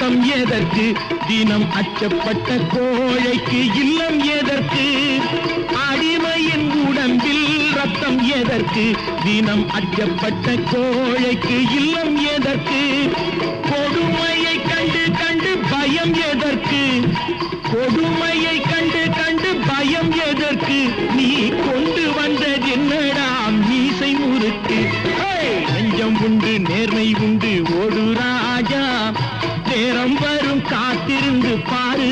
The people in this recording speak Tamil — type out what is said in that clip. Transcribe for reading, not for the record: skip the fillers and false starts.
ரத்தம் எதற்கு தினம் அச்சப்பட்ட கோழைக்கு இல்லம் எதற்கு அடிமையின் உடம்பில் ரத்தம் எதற்கு தினம் அச்சப்பட்ட கோழைக்கு இல்லம் எதற்கு கொடுமையை கண்டு கண்டு பயம் எதற்கு கொடுமையை கண்டு கண்டு பயம் எதற்கு நீ கொண்டு வந்தது என்னடா மீசை முறுக்கு நெஞ்சம் உண்டு நேர்மை உண்டு ஓடு ராஜா நேரம் வரும் காத்திருந்து பாரு